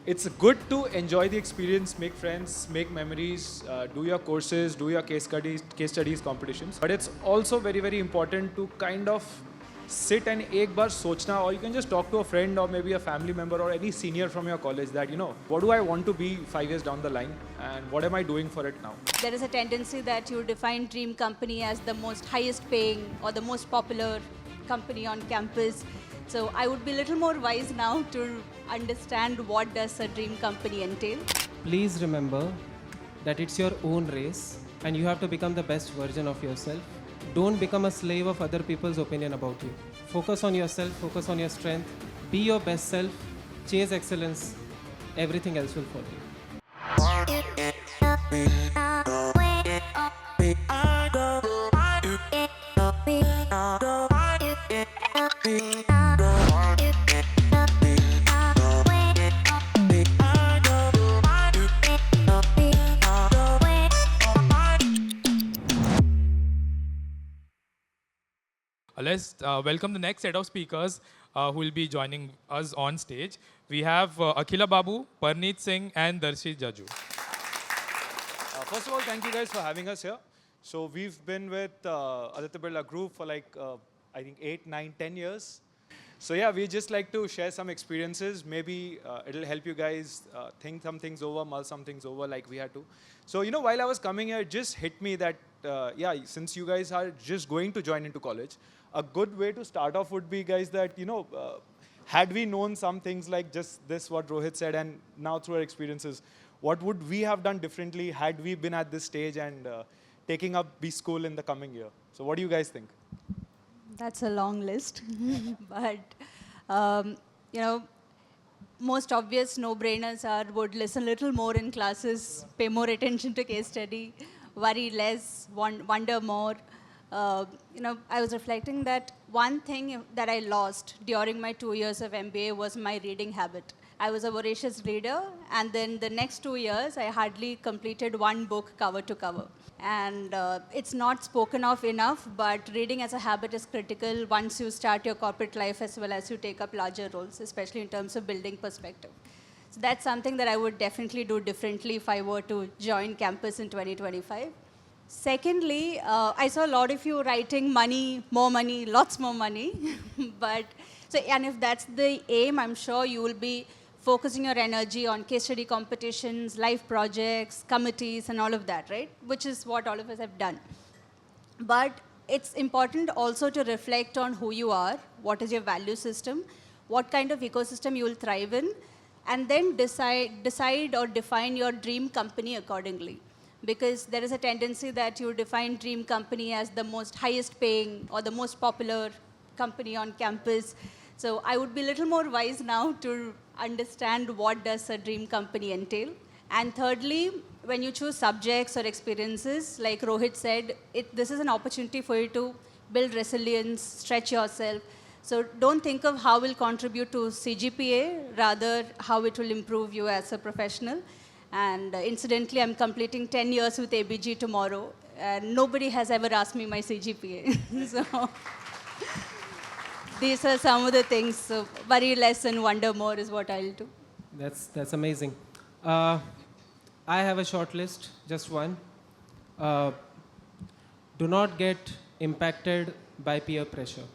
It's good to enjoy the experience, make friends, make memories, do your courses, do your case studies, competitions. But it's also very, very important to kind of sit and एक बार सोचना, or you can just talk to a friend or maybe a family member or any senior from your college that, what do I want to be 5 years down the line and what am I doing for it now? There is a tendency that you define dream company as the most highest paying or the most popular company on campus. So I would be a little more wise now to understand what does a dream company entail. Please remember that it's your own race and you have to become the best version of yourself. Don't become a slave of other people's opinion about you. Focus on yourself, focus on your strength, be your best self, chase excellence, everything else will follow you. Let's welcome the next set of speakers who will be joining us on stage. We have Akhila Babu, Parneet Singh, and Darshi Jaju. First of all, thank you guys for having us here. So we've been with Aditya Birla Group for I think 8, 9, 10 years. So yeah, we just like to share some experiences. Maybe it'll help you guys think some things over, mull some things over like we had to. So, while I was coming here, it just hit me that, since you guys are just going to join into college, a good way to start off would be, guys, that, had we known some things like just this, what Rohit said, and now through our experiences, what would we have done differently had we been at this stage and taking up B school in the coming year? So what do you guys think? That's a long list, but most obvious no-brainers would listen a little more in classes, pay more attention to case study, worry less, wonder more. I was reflecting that one thing that I lost during my 2 years of MBA was my reading habit. I was a voracious reader, and then the next 2 years, I hardly completed one book cover to cover. And it's not spoken of enough, but reading as a habit is critical once you start your corporate life as well as you take up larger roles, especially in terms of building perspective. So that's something that I would definitely do differently if I were to join campus in 2025. Secondly, I saw a lot of you writing money, lots more money. And if that's the aim, I'm sure you will be focusing your energy on case study competitions, live projects, committees, and all of that, right? Which is what all of us have done. But it's important also to reflect on who you are, what is your value system, what kind of ecosystem you will thrive in, and then decide or define your dream company accordingly. Because there is a tendency that you define dream company as the most highest paying or the most popular company on campus. So I would be a little more wise now to understand what does a dream company entail. And thirdly, when you choose subjects or experiences, like Rohit said, this is an opportunity for you to build resilience, stretch yourself. So don't think of how it will contribute to CGPA, rather how it will improve you as a professional. And incidentally, I'm completing 10 years with ABG tomorrow. And nobody has ever asked me my CGPA. So these are some of the things. So worry less and wonder more is what I'll do. That's amazing. I have a short list, just one. Do not get impacted by peer pressure.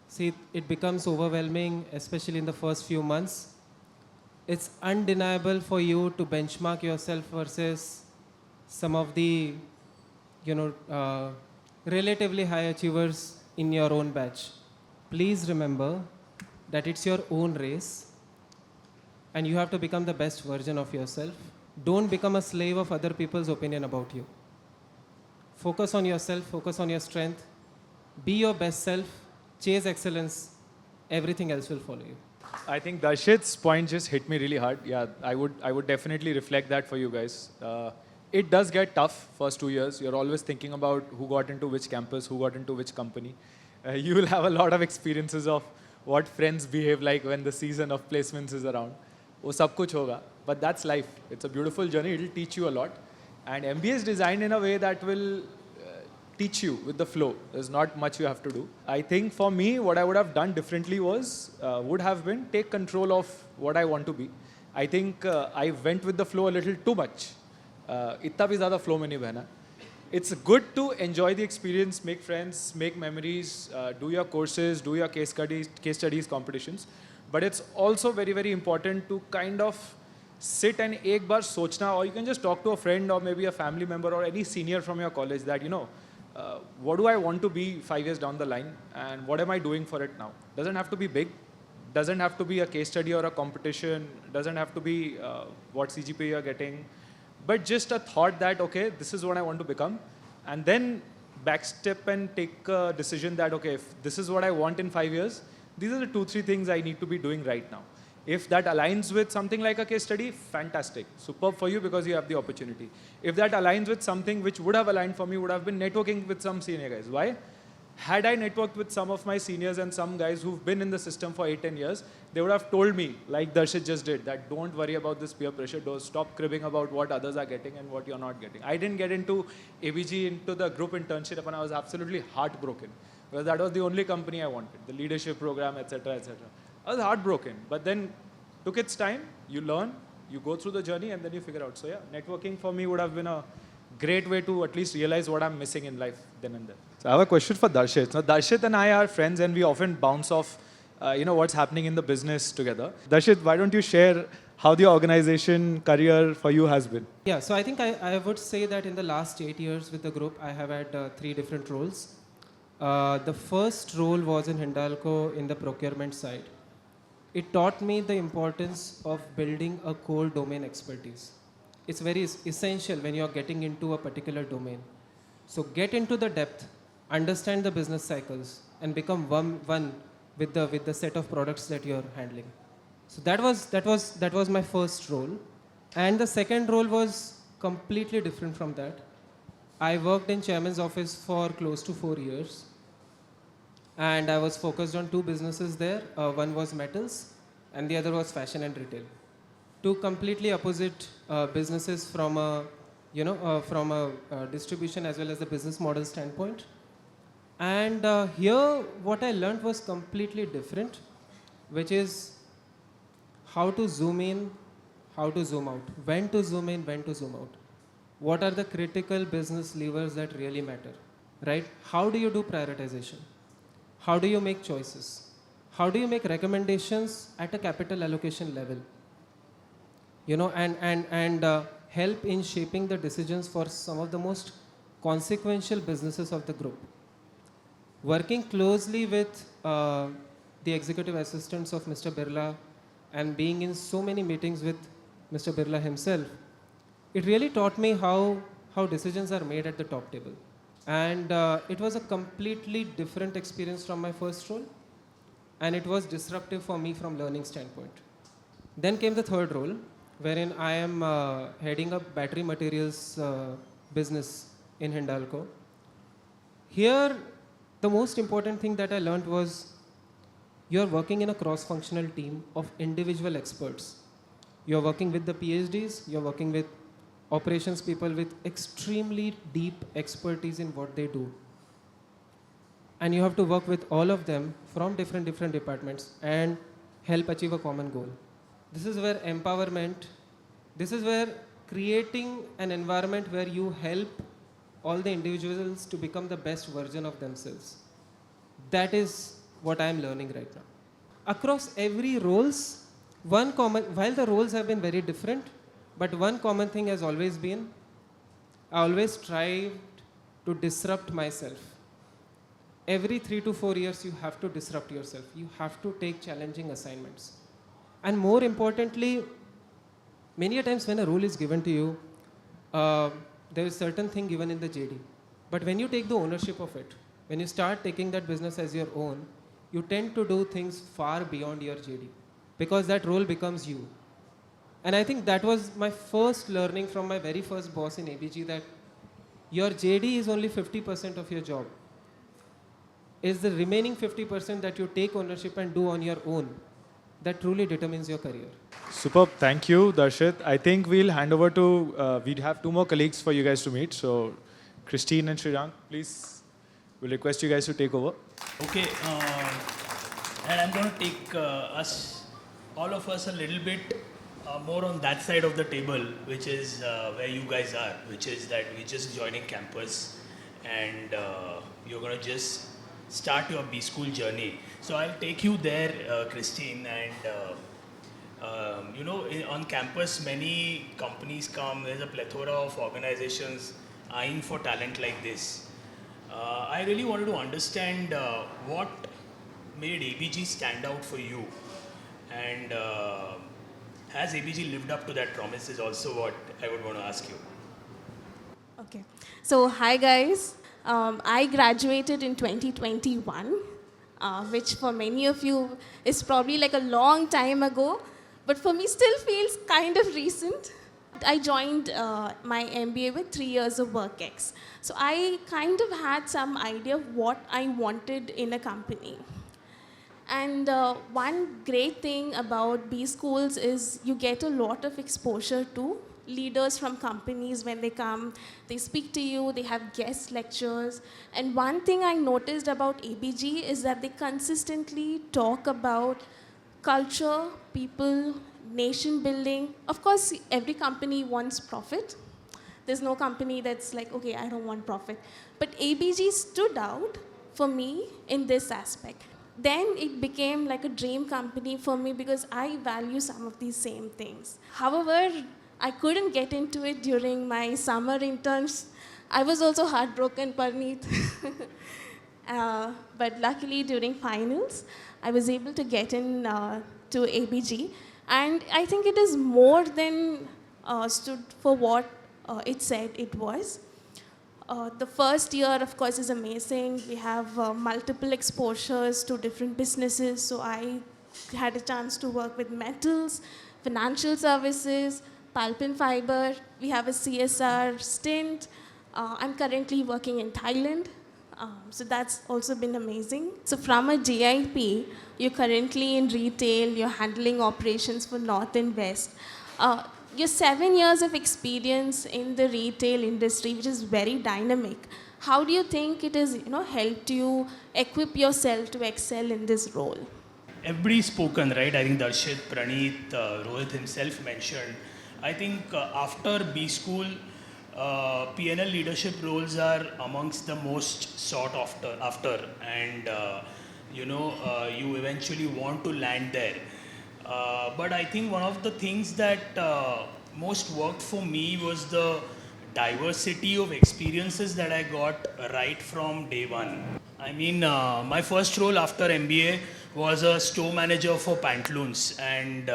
See, it becomes overwhelming, especially in the first few months. It's undeniable for you to benchmark yourself versus some of the, relatively high achievers in your own batch. Please remember that it's your own race and you have to become the best version of yourself. Don't become a slave of other people's opinion about you. Focus on yourself, focus on your strength, be your best self, chase excellence, everything else will follow you. I think Darshit's point just hit me really hard. Yeah, I would definitely reflect that for you guys. It does get tough first 2 years. You're always thinking about who got into which campus, who got into which company. You will have a lot of experiences of what friends behave like when the season of placements is around. वो सब कुछ होगा. But that's life. It's a beautiful journey. It'll teach you a lot. And MBA is designed in a way that will teach you with the flow. There's not much you have to do. I think for me, what I would have done differently would have been take control of what I want to be I think I went with the flow a little too much. इतना भी ज़्यादा flow में नहीं बहना. It's good to enjoy the experience, make friends, make memories, do your courses, do your case studies, competitions. But it's also very, very important to kind of sit and एक बार सोचना, or you can just talk to a friend or maybe a family member or any senior from your college that, you know, what do I want to be 5 years down the line and what am I doing for it now? Doesn't have to be big, doesn't have to be a case study or a competition, doesn't have to be what CGPA you're getting, but just a thought that, okay, this is what I want to become, and then backstep and take a decision that, okay, if this is what I want in 5 years, these are the 2-3 things I need to be doing right now. If that aligns with something like a case study, fantastic. Superb for you because you have the opportunity. If that aligns with something which would have aligned for me, would have been networking with some senior guys. Why? Had I networked with some of my seniors and some guys who've been in the system for 8-10 years, they would have told me, like Darshit just did, that don't worry about this peer pressure, don't stop cribbing about what others are getting and what you're not getting. I didn't get into ABG, into the group internship, and I was absolutely heartbroken. Because that was the only company I wanted, the leadership program, etc., etc. I was heartbroken, but then took its time, you learn, you go through the journey, and then you figure out. So yeah, networking for me would have been a great way to at least realize what I'm missing in life then and there. So I have a question for Darshit. Now Darshit and I are friends and we often bounce off what's happening in the business together. Darshit, why don't you share how the organization career for you has been? Yeah, so I think I would say that in the last 8 years with the group, I have had 3 different roles. The first role was in Hindalco in the procurement side. It taught me the importance of building a core domain expertise. It's very essential when you're getting into a particular domain. So get into the depth, understand the business cycles, and become one with the set of products that you're handling. So that was my first role. And the second role was completely different from that. I worked in chairman's office for close to 4 years. And I was focused on 2 businesses there. One was metals and the other was fashion and retail. 2 completely opposite businesses from a distribution as well as the business model standpoint. And here what I learned was completely different, which is how to zoom in, how to zoom out, when to zoom in, when to zoom out. What are the critical business levers that really matter, right? How do you do prioritization? How do you make choices? How do you make recommendations at a capital allocation level? And help in shaping the decisions for some of the most consequential businesses of the group. Working closely with the executive assistants of Mr. Birla and being in so many meetings with Mr. Birla himself, it really taught me how decisions are made at the top table. And it was a completely different experience from my first role, and it was disruptive for me from learning standpoint. Then came the third role, wherein I am heading up battery materials business in Hindalco. Here, the most important thing that I learned was you're working in a cross-functional team of individual experts. You're working with the PhDs, you're working with operations people with extremely deep expertise in what they do. And you have to work with all of them from different departments and help achieve a common goal. This is where empowerment, this is where creating an environment where you help all the individuals to become the best version of themselves. That is what I am learning right now. Across every roles, while the roles have been very different, but one common thing has always been, I always strived to disrupt myself. Every 3 to 4 years, you have to disrupt yourself. You have to take challenging assignments. And more importantly, many a times when a role is given to you, there is certain thing given in the JD. But when you take the ownership of it, when you start taking that business as your own, you tend to do things far beyond your JD because that role becomes you. And I think that was my first learning from my very first boss in ABG, that your JD is only 50% of your job. It's the remaining 50% that you take ownership and do on your own that truly determines your career. Superb. Thank you, Darshit. I think we'll hand over to, we'd have 2 more colleagues for you guys to meet. So, Christine and Srirank, please, we'll request you guys to take over. Okay, and I'm going to take all of us a little bit more on that side of the table, which is where you guys are, which is that we're just joining campus and you're going to just start your B school journey. So I'll take you there, Christine, and on campus, many companies come. There's a plethora of organizations eyeing for talent like this. I really wanted to understand what made ABG stand out for you, and has ABG lived up to that promise is also what I would want to ask you. Okay. So, hi guys. I graduated in 2021, which for many of you is probably like a long time ago, but for me still feels kind of recent. I joined my MBA with 3 years of work ex. So I kind of had some idea of what I wanted in a company. And one great thing about B schools is you get a lot of exposure to leaders from companies when they come. They speak to you, they have guest lectures. And one thing I noticed about ABG is that they consistently talk about culture, people, nation building. Of course, every company wants profit. There's no company that's like, okay, I don't want profit. But ABG stood out for me in this aspect. Then it became like a dream company for me because I value some of these same things. However, I couldn't get into it during my summer interns. I was also heartbroken, Parneet. But luckily during finals, I was able to get in to ABG. And I think it is more than stood for what it said it was. The first year, of course, is amazing. We have multiple exposures to different businesses. So I had a chance to work with metals, financial services, pulp and fiber. We have a CSR stint. I'm currently working in Thailand. So that's also been amazing. So from a GIP, you're currently in retail, you're handling operations for North and West. Your 7 years of experience in the retail industry, which is very dynamic, how do you think it has helped you equip yourself to excel in this role? Everybody's spoken, right? I think Darshit, Praneeth, Rohit himself mentioned. I think after B school, P&L leadership roles are amongst the most sought after, and you eventually want to land there. But I think one of the things that most worked for me was the diversity of experiences that I got right from day one. I mean, my first role after MBA was a store manager for Pantaloons, and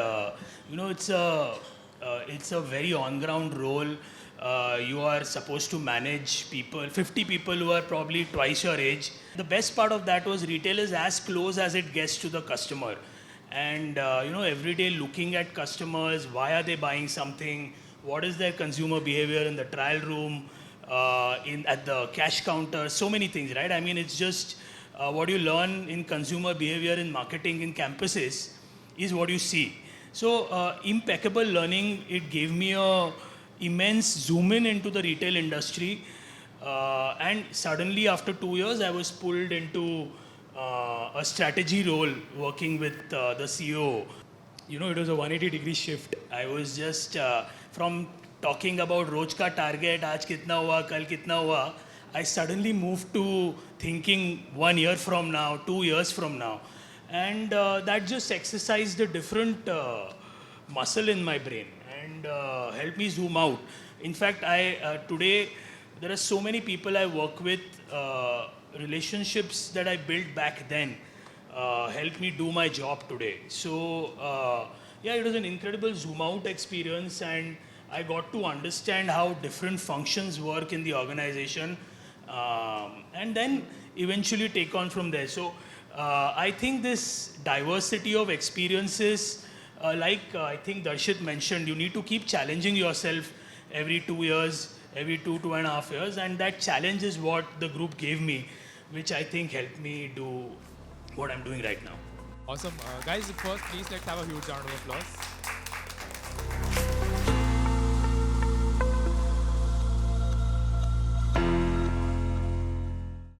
it's a very on-ground role. You are supposed to manage people, 50 people who are probably twice your age. The best part of that was retail is as close as it gets to the customer. And every day looking at customers, why are they buying something, what is their consumer behavior in the trial room, at the cash counter, so many things, right? I mean, it's just what you learn in consumer behavior in marketing in campuses is what you see. So impeccable learning, it gave me a immense zoom in into the retail industry, and suddenly after 2 years I was pulled into a strategy role working with the CEO. It was a 180-degree shift. I was just from talking about Roj ka target, aaj kitna hua, kal kitna hua, I suddenly moved to thinking 1 year from now, 2 years from now. And that just exercised a different muscle in my brain and helped me zoom out. In fact, today, there are so many people I work with, relationships that I built back then helped me do my job today. So it was an incredible zoom out experience, and I got to understand how different functions work in the organization, and then eventually take on from there. So I think this diversity of experiences, like I think Darshit mentioned, you need to keep challenging yourself every 2 years, every 2.5 years, and that challenge is what the group gave me, which I think helped me do what I'm doing right now. Awesome. Guys, first, please let's have a huge round of applause.